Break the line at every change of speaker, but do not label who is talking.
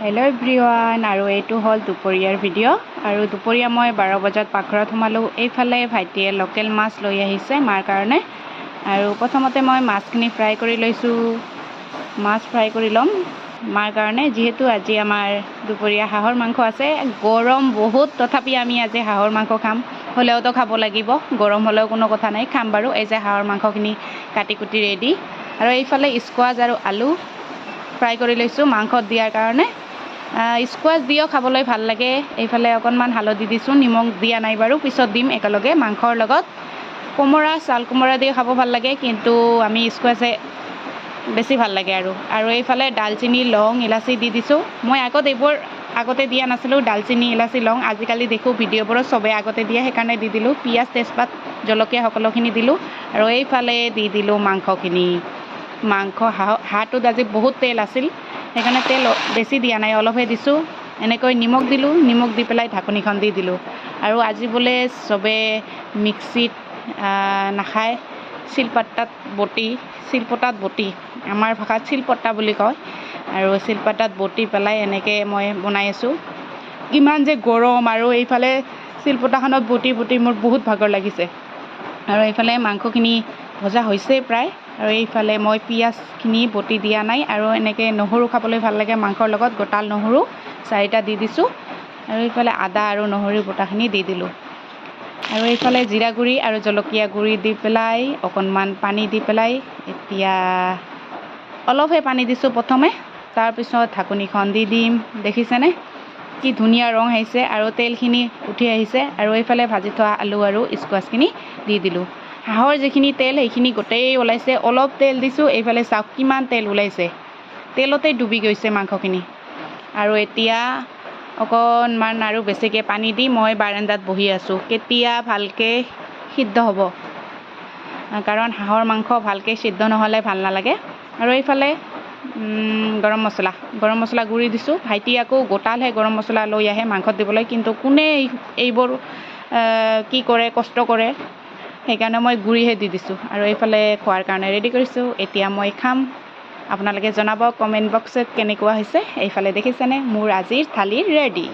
Hello' everyone আৰু এইটো হ'ল দুপৰীয়াৰ ভিডিঅ' আৰু দুপৰীয়া মই 12 বজাত পাকঘৰত সোমালোঁ। এইফালে ভাইটিয়ে লোকেল মাছ লৈ আহিছে মাৰ কাৰণে আৰু প্ৰথমতে মই মাছখিনি ফ্ৰাই কৰি লৈছোঁ। মাছ ফ্ৰাই কৰি ল'ম মাৰ কাৰণে, যিহেতু আজি আমাৰ দুপৰীয়া হাঁহৰ মাংস আছে। গৰম বহুত, তথাপি আমি আজি হাঁহৰ মাংস খাম, হ'লেওতো খাব লাগিব, গৰম হ'লেও কোনো কথা নাই, খাম বাৰু। এই যে হাঁহৰ মাংসখিনি কাটি কুটি ৰেডি, আৰু এইফালে স্কোৱাছ আৰু আলু ফ্ৰাই কৰি লৈছোঁ মাংসত দিয়াৰ কাৰণে। স্কোৱাছ দিও খাবলৈ ভাল লাগে। এইফালে অকণমান হালধি দিছোঁ, নিমখ দিয়া নাই বাৰু, পিছত দিম একেলগে মাংসৰ লগত। কোমোৰা, চাল কোমোৰা দিও খাব ভাল লাগে, কিন্তু আমি স্কোৱাছে বেছি ভাল লাগে আৰু এইফালে ডালচেনি, লং, ইলাচি দি দিছোঁ। মই এইবোৰ আগতে দিয়া নাছিলোঁ, ডালচেনি, ইলাচি, লং। আজিকালি দেখোঁ ভিডিঅ'বোৰত চবেই আগতে দিয়ে, সেইকাৰণে দি দিলোঁ। পিঁয়াজ, তেজপাত, জলকীয়া সকলোখিনি দিলোঁ আৰু এইফালে দি দিলোঁ মাংসখিনি। হাঁহটোত আজি বহুত তেল আছিল, সেইকাৰণে তেল বেছি দিয়া নাই, অলপহে দিছোঁ। এনেকৈ নিমখ দিলোঁ, নিমখ দি পেলাই ঢাকনিখন দি দিলোঁ। আৰু আজি বোলে চবে মিক্সিত নাখায়, শিলপাতাত বটি, আমাৰ ভাষাত শিলপতা বুলি কয়, আৰু শিলপাতাত বটি পেলাই এনেকৈ মই বনাই আছোঁ। ইমান যে গৰম, আৰু এইফালে শিলপতাখনত বটি মোৰ বহুত ভাগৰ লাগিছে। আৰু এইফালে মাংসখিনি ভজা হৈছে প্ৰায়, আৰু এইফালে মই পিঁয়াজখিনি বটি দিয়া নাই, আৰু এনেকৈ নহৰু খাবলৈ ভাল লাগে মাংসৰ লগত, গোটাল নহৰু 4টা দি দিছোঁ, আৰু এইফালে আদা আৰু নহৰু বটাখিনি দি দিলোঁ। আৰু এইফালে জিৰা গুড়ি আৰু জলকীয়া গুড়ি দি পেলাই অকণমান পানী দি পেলাই, এতিয়া অলপহে পানী দিছোঁ প্ৰথমে, তাৰপিছত ঢাকনিখন দি দিম। দেখিছেনে কি ধুনীয়া ৰং আহিছে আৰু তেলখিনি উঠি আহিছে। আৰু এইফালে ভাজি থোৱা আলু আৰু স্কোৱাছখিনি দি দিলোঁ। হাঁহৰ যিখিনি তেল সেইখিনি গোটেই ওলাইছে, অলপ তেল দিছোঁ, এইফালে চাওক কিমান তেল ওলাইছে, তেলতেই ডুবি গৈছে মাংসখিনি। আৰু এতিয়া অকণমান আৰু বেছিকৈ পানী দি মই বাৰান্দাত বহি আছোঁ, কেতিয়া ভালকৈ সিদ্ধ হ'ব, কাৰণ হাঁহৰ মাংস ভালকৈ সিদ্ধ নহ'লে ভাল নালাগে। আৰু এইফালে গৰম মছলা গুড়ি দিছোঁ। ভাইটি আকৌ গোটালহে গৰম মছলা লৈ আহে মাংসত দিবলৈ, কিন্তু কোনে এইবোৰ কি কৰে, কষ্ট কৰে, সেইকাৰণে মই গুড়িহে দি দিছোঁ। আৰু এইফালে খোৱাৰ কাৰণে ৰেডি কৰিছোঁ, এতিয়া মই খাম। আপোনালোকে জনাব কমেণ্ট বক্সত কেনেকুৱা হৈছে। এইফালে দেখিছেনে মোৰ আজিৰ থালি ৰেডি।